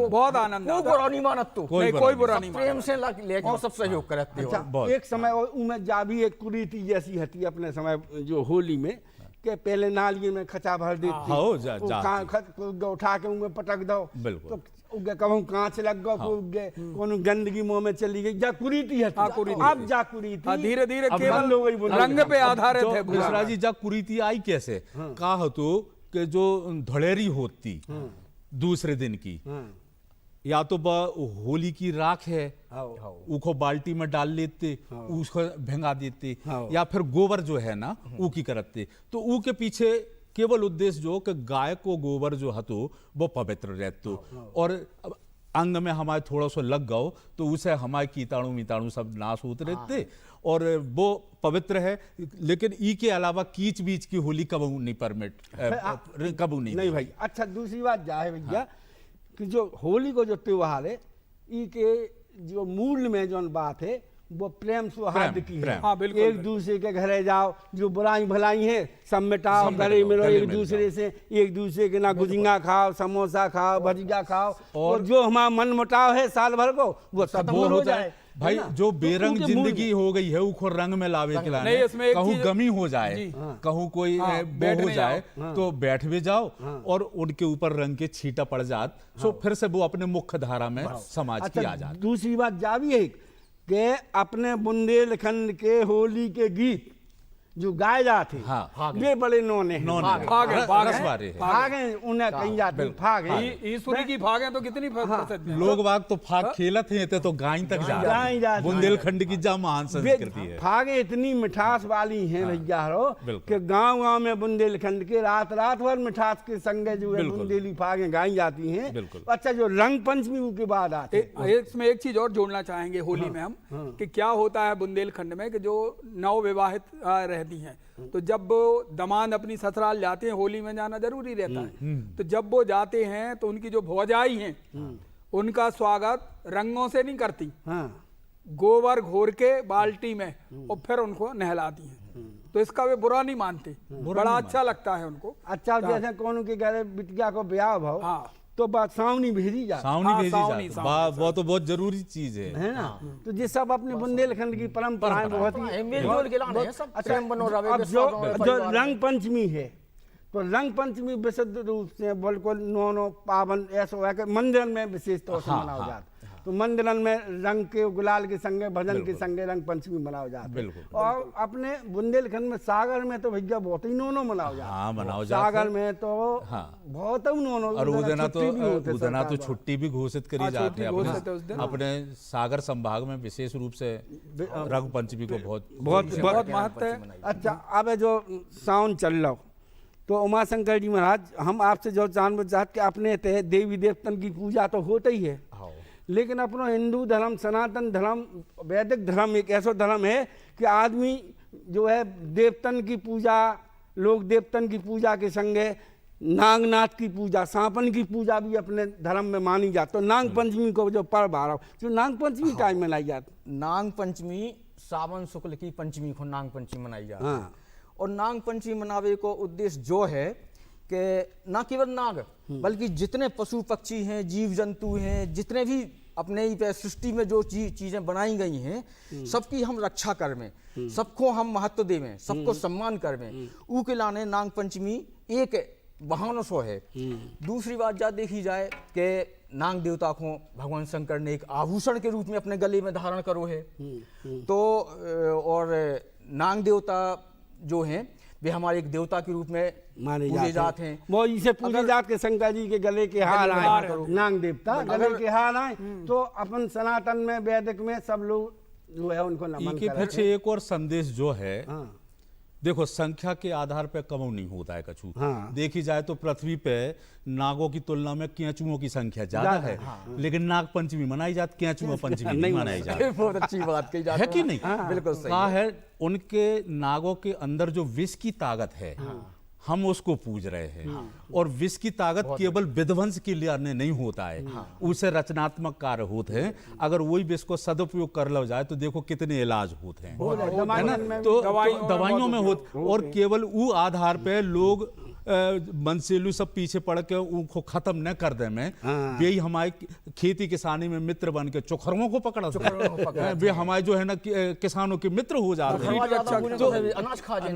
बहुत आनंद आता। बुरा नहीं मानत तो नहीं, कोई बुरा नहीं प्रेम से लेके सब सहयोग करते हो। अच्छा, एक समय उनमें जा भी एक कुरीति जैसी हती अपने समय जो होली में के पहले नालिए में खचा भर देती, हाँ, जा- उठा के उनमें पटक दो, बिल्कुल। तो उगे कहूँ कांच लग गो, उगे कोनो गंदगी मुंह में चली गई, जा कुरीति है। हाँ, कुरीति। अब जा कुरीति धीरे धीरे अब केवल बंद हो गई बुंदेलखंड। रंग पे आधारित है। मिश्रा जी जा कुरीति आई कैसे, कहा तो कि जो धड़ेरी होती दूसरे दिन की, या तो होली की राख है उसको बाल्टी में डाल लेते, उसको भिंगा देते, या फिर गोबर जो है ना ऊ की करते, तो ऊ के पीछे केवल उद्देश्य जो कि गाय को गोबर जो हतो वो पवित्र रहतो, और अंग में हमारे थोड़ा सा लग गओ तो उसे हमारे कीटाणु मीताणु सब नाश होते रहते, और वो पवित्र है। लेकिन ई के अलावा कीच बीच की होली कबू नहीं परमिट, कबू नहीं भाई। अच्छा, दूसरी बात जा है भैया कि जो होली को जो त्योहार है ई के जो मूल में जो बात है वो प्रेम सौहार्द की है। हाँ, बिल्कुल, एक दूसरे के घरे जाओ, जो बुराई भलाई है सब मिटाओ, घरे मिलो, एक दूसरे से एक दूसरे के ना गुजिंगा खाओ, समोसा खाओ, भजिया खाओ, और जो हमारा मन मुटाव है साल भर को वो सब दूर हो जाए। भाई जो बेरंग जिंदगी हो गई है उसको रंग में लावे के लाने, कहूँ गमी हो जाए, कहूँ कोई वो हो जाए तो बैठ भी जाओ और उनके ऊपर रंग के छींटा पड़ जात, सो फिर से वो अपने मुख्य धारा में समाज की आ जात। दूसरी बात जा भी है कि अपने बुंदेलखंड के होली के गीत जो गाए जाते वे बड़े नौने फागे उन्हें कहीं जाते फागे। ईश्वरी की फागे तो कितनी प्रसिद्ध है। लोग बाग तो फाग खेलत हैं तो गाय तक जा, बुंदेलखंड की जा महान संस्कृति है। फागे इतनी मिठास वाली हैं भैया कि गांव गांव में बुंदेलखंड के रात रात भर मिठास के संग जो है बुंदेली फागे गाई जाती हैं। अच्छा, जो रंग पंचमी के बाद आते, इसमें एक चीज और जोड़ना चाहेंगे होली में हम कि क्या होता है बुंदेलखंड में कि जो नव विवाहित रहती हैं, तो जब दमाद अपनी ससुराल जाते हैं, होली में जाना जरूरी रहता है, तो जब वो जाते हैं तो उनकी जो भौजाई हैं उनका स्वागत रंगों से नहीं करती, गोबर घोर के बाल्टी में और फिर उनको नहलाती हैं। तो इसका वे बुरा नहीं मानते, बड़ा अच्छा लगता है उनको। अच्छा, जैसे कौन के घर बिटिया को ब्याह भाव तो बात सावनी भेजी जाती, सावनी भेजी जाती, वो तो बहुत जरूरी चीज है ना। तो ये सब अपने बुंदेलखंड की परंपराएं बहुत ही। अच्छा, अब जो रंग पंचमी है तो रंग पंचमी विशुद्ध रूप से बिल्कुल नौ पावन ऐसा है कि मंदिरन में विशेष तौर से मनाया जाता है। तो मंदिरन में रंग के गुलाल के संगे भजन के संगे रंग पंचमी मनाया जाता है। और अपने बुंदेलखंड में सागर में तो भैया बहुत ही नोनो मनाया जाता है। सागर में तो बहुत ही नोनो, और उदना तो छुट्टी भी घोषित करी जाती है अपने सागर संभाग में, विशेष रूप से रंग पंचमी को बहुत महत्व है। अच्छा, अब जो सावन चल रहा तो उमाशंकर जी महाराज, हम आपसे जो जानना चाहते कि अपने तहत देवी देवतन की पूजा तो होता ही है, लेकिन अपना हिंदू धर्म, सनातन धर्म, वैदिक धर्म एक ऐसा धर्म है कि आदमी जो है देवतन की पूजा, लोग देवतन की पूजा के संगे नागनाथ की पूजा, सांपन की पूजा भी अपने धर्म में मानी जाती। तो नाग पंचमी को जो पर्व आ रहा जो नाग पंचमी टाइम मनाई जाती, नाग पंचमी सावन शुक्ल की पंचमी को नाग पंचमी मनाई जाती है। और नाग पंचमी मनावे को उद्देश्य जो है कि ना केवल नाग बल्कि जितने पशु पक्षी हैं, जीव जंतु हैं, जितने भी अपने ही पे सृष्टि में जो चीजें बनाई गई हैं, सबकी हम रक्षा करवें, सबको हम महत्व देवें, सबको सम्मान करवें। ऊ के लाने नाग पंचमी एक बहाना सो है। दूसरी बात जा देखी जाए कि नाग देवता को भगवान शंकर ने एक आभूषण के रूप में अपने गले में धारण करो है। तो और नाग देवता जो हैं वे हमारे एक देवता के रूप में माने पूजे जाते हैं। वो इसे पूजे जात के शंकर जी के गले के हार आए, नाग देवता गले के हार आए, तो अपन सनातन में वैदिक में सब लोग जो है उनको नमन इनके करते पीछे एक और संदेश जो है, हाँ। देखो संख्या के आधार पे कम नहीं होता है कछु। हाँ। देखी जाए तो पृथ्वी पे नागों की तुलना में केंचुओं की संख्या ज्यादा है। लेकिन नाग पंचमी मनाई जाती, केंचुआ पंचमी नहीं मनाई जाती। बहुत अच्छी बात कही जाती है कि नहीं? बिल्कुल सही कहा है उनके नागों के अंदर जो विष की ताकत है, हम उसको पूज रहे हैं। और विष की ताकत केवल विध्वंस के लिए नहीं होता है, उसे रचनात्मक कार्य होते हैं। अगर वही विष को सदुपयोग कर लो जाए तो देखो कितने इलाज होते हैं, है ना? तो दवाइयों में होते, और केवल वो आधार पे लोग मनसेलू सब पीछे पड़ के उनको खत्म न कर दे में, वे ही हमारे खेती किसानी में मित्र बन के चोखरों को पकड़ा, वे हमारे जो है ना किसानों के मित्र हो जाते हैं। तो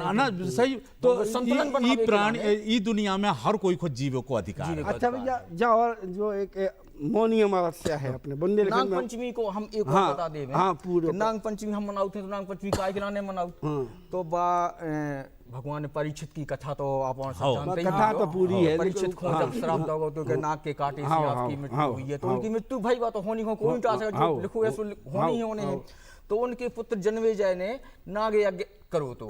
अनाज सही, तो ई प्राणी ई दुनिया में हर कोई को जीव को अधिकार है। अच्छा भैया जा, और जो एक मौनी अमावस्या है अपने बुंदेलखंड नाग में, पंचमी को हम एक हाँ, और बता दें। हाँ, पूरे नाग पंचमी हम मनाते हैं तो नाग पंचमी काय के लाने मनाओ तो भगवान परीक्षित की कथा तो आप जानते ही कथा हैं। तो पूरी है, परीक्षित को जब श्राप दोगे तो कि नाग के काटे से आपकी मृत्यु हुई है, तो उनकी मृत्यु भाई बात होनी हो, कोई टाल सकता, जो लिखो ऐसो होनी ही होने है। तो उनके पुत्र जन्मेजय ने नाग यज्ञ करो तो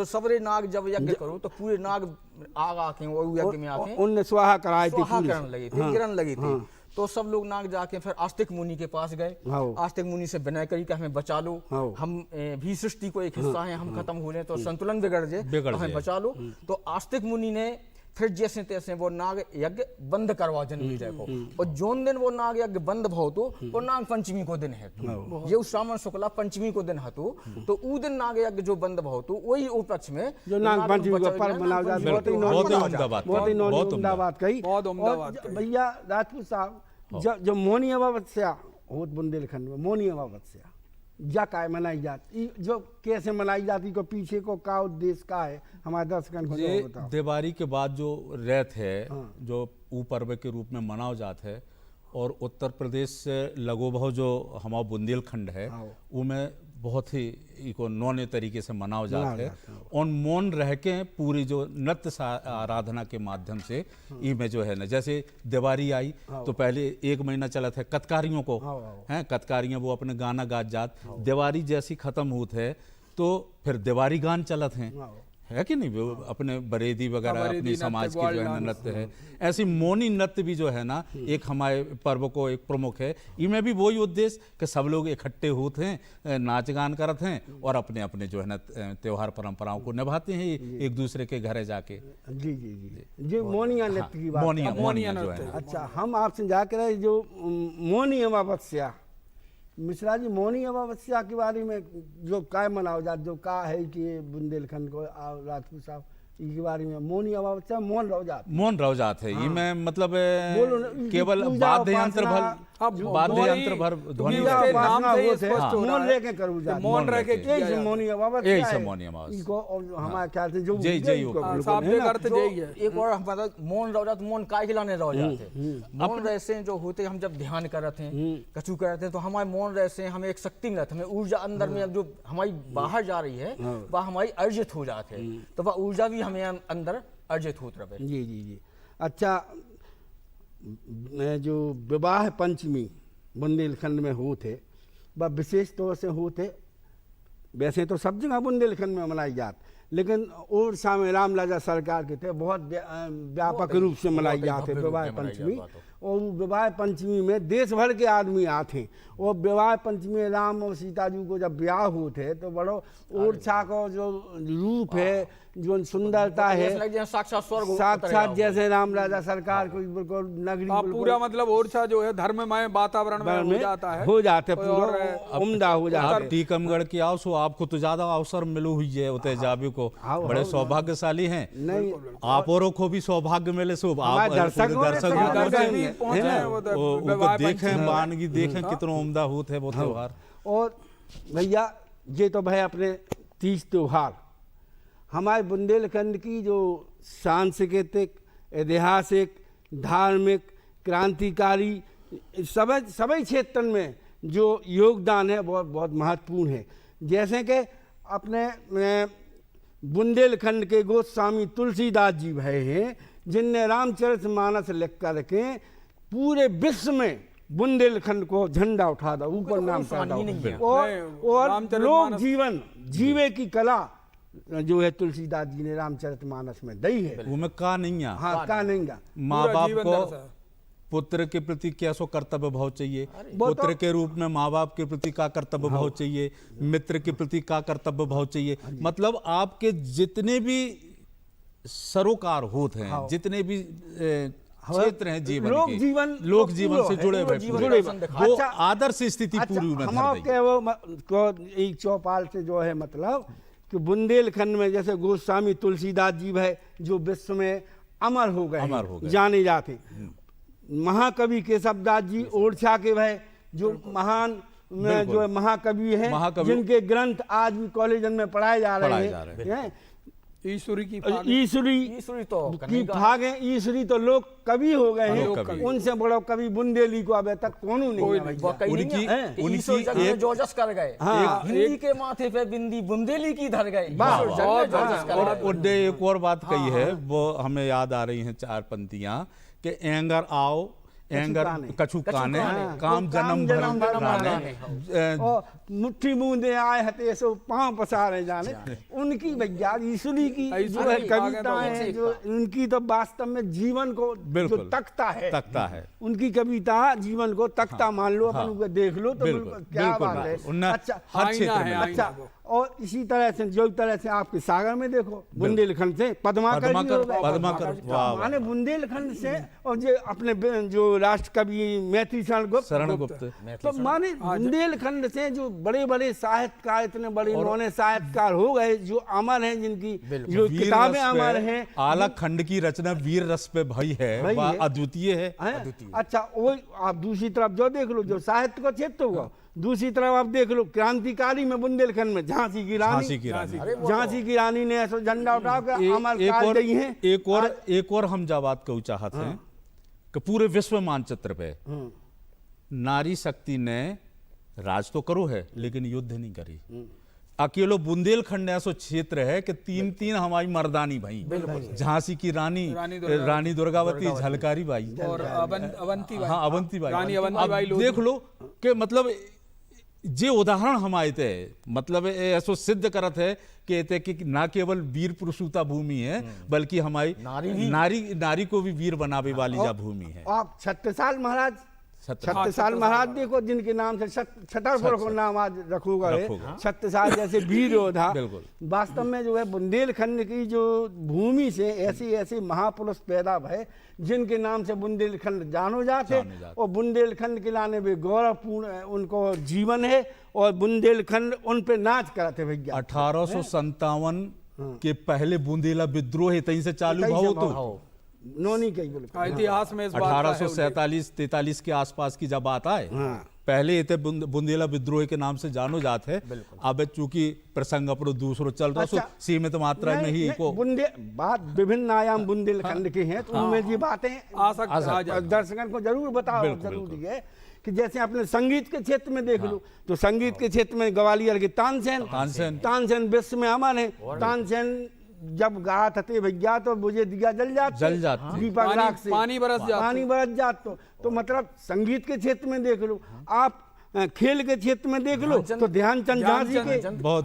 सबरे नाग जब यज्ञ करो तो पूरे नाग आग आके वो यज्ञ में आके उनने स्वाहा कराई थी, स्वाहा करने लगे थे, गिरन लगे थे। तो सब लोग नाग जाके फिर आस्तिक मुनि के पास गए। आस्तिक मुनि से विनय करी कि हमें बचा लो, हम भी सृष्टि को एक हिस्सा है, हम खत्म हो रहे तो संतुलन बिगड़ जाए, हमें बचा लो। तो आस्तिक मुनि ने फिर जैसे तैसे वो नाग यज्ञ बंद करवा जन्मेजय को, और जोन दिन वो नाग यज्ञ बंद भाव तो वो नाग पंचमी को दिन है, ये श्रावण शुक्ला पंचमी को दिन हतो। तो ऊ दिन नाग यज्ञ जो बंद भाव तो वही उपलक्ष्य में जो नाग पंचमी को पर्व मनाया जाता है। बहुत ही उम्दा बात कही भैया राजपूत साहब। जो मौनी अमावस्या हो बुंदेलखंड में, मौनी अमावस्या जा काय मनाई जाती, जो कैसे मनाई जाती, को पीछे को का उद्देश्य का है, हमारे दर्शकन को बताओ। दिवाली के बाद जो रैत है, जो ऊ पर्व के रूप में मनाओ जात है, और उत्तर प्रदेश से लगोभव जो हमारा बुंदेलखंड है उनमें बहुत ही इको नौने तरीके से मनाओ जाते हैं। और मौन रह के पूरी जो नृत्य आराधना के माध्यम से में जो है ना, जैसे दिवाली आई तो पहले 1 महीना चला था कतकारियों को, हैं कतकारियाँ वो अपने गाना गात जात, दिवाली जैसी खत्म होते है तो फिर दिवाली गान चलत हैं, है कि नहीं? वो अपने बरेदी वगैरह अपनी समाज की जो है ना नृत्य है। ऐसी मौनी नृत्य भी जो है ना एक हमारे पर्व को एक प्रमुख है। इनमें भी वही उद्देश्य कि सब लोग इकट्ठे होते हैं, नाच गान करते हैं और अपने अपने जो है ना त्योहार परंपराओं को निभाते हैं एक दूसरे के घरे जाके। जी जी जी जी मौनिया नृत्य की बात, मौनिया जो है। अच्छा, हम आपसे जाकर जो मौनी अमावस्या, मिश्रा जी मौनी अमावस्या के बारे में जो काय मनाओ जात, जो का है कि बुंदेलखंड को राजपूत साहब के बारे में मौनी अमावस्या मौन रह जात है। ये में मतलब केवल वाद्य यंत्र भर ध्वनि मौन लेके करू जात, मौन रह के यही मौनी अमावस्या है। इनको हमारे ख्याल से जो एक और हमारा मौन रह जात, मौन काय खिलाने रह जाते। मौन रहे जो होते हम जब ध्यान करते हैं, कछु करते हैं तो हमारे मौन रहे हमें एक शक्ति मिलती है, हमें ऊर्जा अंदर में जो हमारी बाहर जा रही है वह हमारी अर्जित हो जाती है, तो वह ऊर्जा भी हमें अंदर अर्जित होत रहे। जी जी जी। अच्छा, जो विवाह पंचमी बुंदेलखंड में होते वह विशेष तौर से होते, वैसे तो सब जगह बुंदेलखंड में मनाई जात, लेकिन उड़ीसा में रामलाजा सरकार के थे बहुत व्यापक रूप से मनाई जाते विवाह पंचमी। और विवाह पंचमी में देश भर के आदमी आते हैं। और विवाह पंचमी राम और सीता जी को जब ब्याह होते तो बड़ो उड़ीसा को जो रूप है, जो सुंदरता है, ऐसा लगता है साक्षात स्वर्ग उतर साक्षात आया जैसे राम राजा सरकार कोई बिल्कुल नगरी हाँ, बिल्कुल पूरा मतलब ओरछा जो है धर्ममय वातावरण में हो जाता है। हो जाते और पूरा उम्दा हो जाता आप है। टीकमगढ़ की आओ सो आपको तो ज्यादा अवसर मिलो हुई है उते जाबी को, हाँ, बड़े सौभाग्यशाली हैं नहीं आप औरों को भी सौभाग्य मिले सो आप हमारे दर्शक पूरे हो रहे दर्शक थे, भी दर्शक पहुंचे, भी पहुंचे है ना? हैं, वो तो वो विवाह उनको देखें पंचमी बानगी देखें कितना उम्दा होते है वो त्योहार। और भैया ये तो भाई अपने तीज त्योहार हमारे बुंदेलखंड की जो सांस्कृतिक, ऐतिहासिक, धार्मिक, क्रांतिकारी सभी क्षेत्र में जो योगदान है बहुत बहुत महत्वपूर्ण है। जैसे कि अपने बुंदेलखंड के गोस्वामी तुलसीदास जी भाई हैं जिनने रामचरितमानस लिख करके पूरे विश्व में बुंदेलखंड को झंडा उठा था, ऊपर नाम कर नहीं, और रामचरितमानस- लोक जीवन जीवे की कला जो है तुलसीदास जी ने रामचरितमानस में दी है। वो में का नहीं है, हाँ का नहीं गा माँ पूरा बाप जीवन को दर्शा। पुत्र के प्रति कैसो कर्तव्य भाव चाहिए, वो तो- पुत्र के रूप में माँ बाप के प्रति का कर्तव्य भाव चाहिए, मित्र के प्रति का कर्तव्य भाव चाहिए, मतलब आपके जितने भी सरोकार होते हैं, जितने भी क्षेत्र हैं जीवन लोक के, जीवन लोक को जीवन पूरा से है, जुड़े पूरा हुए जीवन पूरे दर्शन वो अच्छा- आदर्श स्थिति पूरी में हम धर के वो को एक चौपाल से जो है मतलब कि बुंदेलखंड में जैसे गोस्वामी तुलसीदास जी भाई जो विश्व में अमर हो गए, अमर हो गए। जाने जाते। महाकवि केशवदास जी ओरछा के भाई जो महान जो है महाकवि हैं, महाकवि- जिनके ग्रंथ आज भी कॉलेज में पढ़ाए जा रहे पढ़ाए जा रहे हैं। ईश्वरी की ईश्वरी तो की भागे ईश्वरी तो लोग कवि हो गए लोक हैं, कवि। उनसे बड़ो कवि बुंदेली को अब तक कौन नहीं है भैया। उनकी एक- जोजस कर गए, हाँ, हिंदी के माथे पे बिंदी बुंदेली की धर गए, वाह, ईश्वर जग में जोजस कर गए। और एक और बात कही है वो हमें याद आ रही हैं चार पंक्तियां कि एंगर आओ एंगर कछु काने काम जन्म भर राने, और मुट्ठी बूंदे आए हते सो पांव पसारे जाने। उनकी भैया ईश्वरी की जो है कविताएं हैं जो उनकी तो वास्तव में जीवन को जो बिल्कुल तकता है उनकी कविता जीवन को तकता मान लो, अपन उनको देख लो तो बिल्कुल, बिल्कुल क्या बिल्कुल, बात है। बिल्कुल। उनने अच्छा हर क्षेत्र में अच्छा और इसी तरह से जो तरह से आपके सागर में देखो बुंदेलखंड से पद्माकर जी हो गए। पद्माकर, वाह, माने बुंदेलखंड से और जो अपने जो राष्ट्र कवि मैथिली शरण गुप्त तो माने बुंदेलखंड से जो बड़े बड़े साहित्यकार इतने बड़े इन्होंने साहित्यकार हो गए जो अमर हैं, जिनकी जो वीर किताबें रस पे, अमर हैं। आला खंड की रचना वीर रस पे भई है, भई वह है। अद्वितीय है। हैं? अच्छा वो आप दूसरी तरफ जो देख लो जो साहित्य का क्षेत्र हुआ, दूसरी तरफ आप देख लो क्रांतिकारी में बुंदेलखंड में झांसी की रानी, झांसी की रानी ने ऐसा झंडा उठा के अमर काल दी है। एक और हम जा बात कहूँ चाहते हैं कि पूरे विश्व मानचित्र पे नारी शक्ति ने राज तो करो है लेकिन युद्ध नहीं करी। अकेलो बुंदेलखंड ऐसा क्षेत्र है कि तीन हमारी मर्दानी भाई, झांसी की रानी रानी दुर्गावती, झलकारी बाई और अवंती बाई। हाँ अवंती बाई। रानी अवंती अब बाई देख लो कि मतलब जे उदाहरण हम आए थे मतलब ऐसो सिद्ध करत है कि ना केवल वीर पुरुषुता भूमि है बल्कि हमारी नारी को भी वीर बनावे वाली जा भूमि है। आप छत्रसाल महाराज देखो जिनके नाम से छतरपुर को नाम आज रखोगा छत्रसाल जैसे वीर योद्धा। वास्तव में जो है बुंदेलखंड की जो भूमि से ऐसी ऐसी महापुरुष पैदा भय जिनके नाम से बुंदेलखंड जानो जाते और बुंदेलखंड के लाने में गौरवपूर्ण उनको जीवन है और बुंदेलखंड उन पे नाच कराते भैया। 1857 के पहले बुंदेला विद्रोह तहीं से चालू भाव तो नोनी कही बोले इतिहास में इस बात का है 1847-43 के आसपास की जब बात आए पहले ये बुंदेला विद्रोह के नाम से जानो जाते हैं। अब चूंकि प्रसंग अपनो दूसरो चल रहा सो सीमित मात्रा में ही को बात विभिन्न आयाम बुंदेलखंड के हैं तो उनमें ये बातें दर्शकों को जरूर बताओ जरूरी है कि जैसे अपने संगीत के क्षेत्र में देख लो तो संगीत के क्षेत्र में ग्वालियर के तानसेन विश्व में अमर है। तानसेन जब गा थे भैया तो मुझे दिया जल जाते दीपक राख से पानी बरस जात तो मतलब संगीत के क्षेत्र में देख लो, आप खेल के क्षेत्र में देख लो तो ध्यानचंद झांसी के बहुत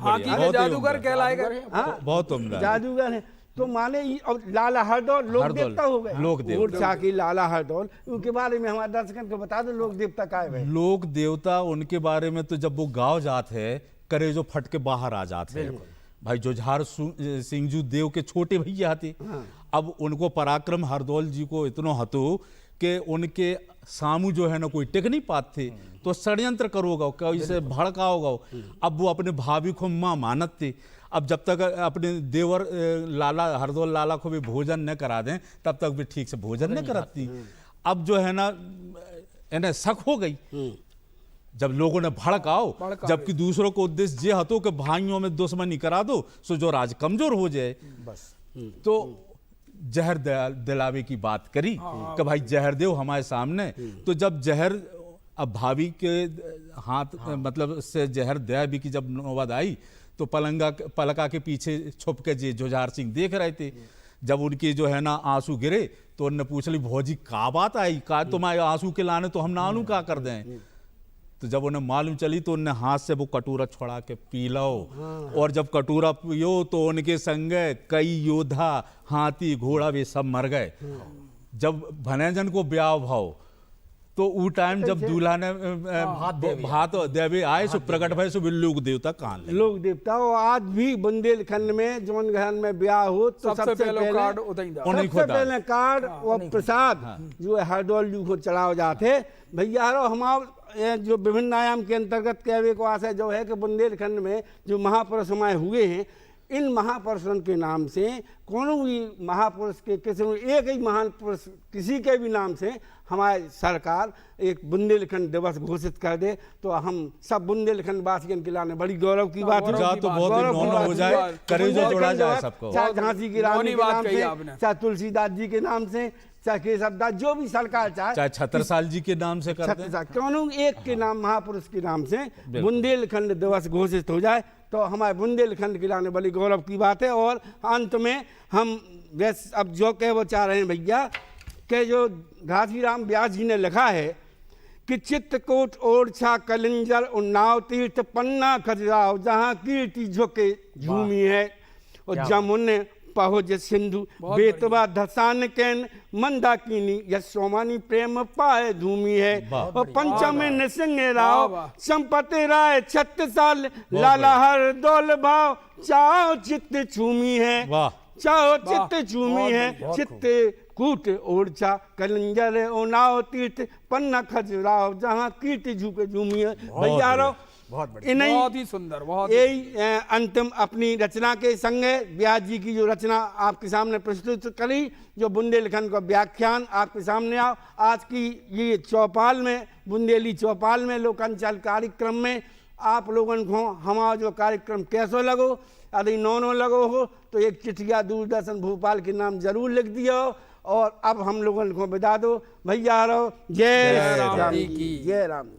जादूगर कहलाए गए, बहुत उम्दा जादूगर है। तो माने लाला हरदौल लोक देवता हो गए, ओरछा की लाला हरदौल, उनके बारे में हमारे दर्शकों को बता दो लोक देवता का है। लोक देवता उनके बारे में तो जब वो गाँव जाते है करे जो फट के बाहर आ जाते हैं भाई जुझार सिंह जी देव के छोटे भैया थे। अब उनको पराक्रम हरदौल जी को इतना हतो कि उनके सामू जो है ना कोई टिक नहीं पाते, तो षड्यंत्र करोगा, कोई से भड़काओगा। अब वो अपने भाभी को माँ मानत थे। अब जब तक अपने देवर लाला हरदौल लाला को भी भोजन न करा दें तब तक भी ठीक से भोजन न कराती। अब जो है ना इन्हें शक हो गई जब लोगों ने भड़काओ, जबकि दूसरों को उद्देश्य ये हतो कि भाइयों में दुश्मनी करा दो सो जो राज कमजोर हो जाए। बस तो जहर दिलावे की बात करी कि भाई जहर दो हमारे सामने। तो जब जहर अब भाभी के हाथ मतलब से जहर दया भी की जब नौबत आई तो पलका के पीछे छुप के जी जुझार सिंह देख रहे थे। जब उनके जो है ना आंसू गिरे तो उनने पूछ ली भौजी का बात आई, का तुम्हारे आंसू के लाने तो हम नानू का कर दें। तो जब उन्हें मालूम चली तो उन्हें हाथ से वो कटोरा छुड़ा के पी लो। और जब कटोरा पियो तो उनके संग कई योद्धा हाथी घोड़ा वे सब मर गए। जब भनेजन को ब्याह भाव तो वो टाइम जब दूल्हा ने भात देवे आए सो प्रकट भय सो लोक देवता कान लगे। लोक देवता और आज भी बुंदेलखंड में जौन घर में ब्याह हो तो सबसे पहले कार्ड और प्रसाद जो है हरदौल जी को चढ़ाओ जाते। भैया हमारे जो विभिन्न आयाम के अंतर्गत कहवे को आशा जो है कि बुंदेलखंड में जो महापुरुष हमारे हुए हैं, इन महापुरुषों के नाम से कोनो भी महापुरुष के किसी एक ही महान पुरुष किसी के भी नाम से हमारी सरकार एक बुंदेलखंड दिवस घोषित कर दे तो हम सब बुंदेलखंड वासियों के लाने बड़ी गौरव की बात है। तो बहुत हो जाए, करेजो जोड़ा जाए सबको। चाहे झांसी की रानी के नाम से, चाहे तुलसीदास जी के नाम से, चाहे केशवदास, जो भी सरकार चाहे छत्रसाल जी के नाम से कर दे, कौन एक के नाम महापुरुष के नाम से बुंदेलखंड दिवस घोषित हो जाए तो हमारे बुंदेलखंड के लाने बड़ी गौरव की बात है। और अंत में हम अब जो कह वो चाह रहे हैं भैया कि जो घासीराम व्यास जी ने लिखा है कि चित्रकूट ओरछा कलिंजर उन्नाव तीर्थ पन्ना खजुराहो जहाँ कीर्ति झुके झूमी है और जमुने पहुज सिंधु बेतवा धसान कैन मंदाकिनी यशोमानी प्रेम पाए धूमी है। और पंचम नृसिंह राव संपति राय छत्रसाल लाला हरदौल भाव चाओ चित्त छूमी है, चाओ चित्त छूमी है। चित्त कूट ओरछा कलिंजर उन्नाव तीर्थ पन्ना खजुराहो जहाँ कीर्ति झुके झूमी है। भैया बहुत ही सुंदर, बहुत यही अंतिम अपनी रचना के संग व्यास जी की जो रचना आपके सामने प्रस्तुत करी, जो बुंदेलखंड का व्याख्यान आपके सामने आओ। आज की ये चौपाल में बुंदेली चौपाल में लोकांचल कार्यक्रम में आप लोगों को हमारा जो कार्यक्रम कैसो लगो, यदि नौनो लगो हो तो एक चिट्ठिया दूरदर्शन भोपाल के नाम जरूर लिख दियो। और अब हम लोगों को विदा दो। भैया जय राम जी, जय राम जी।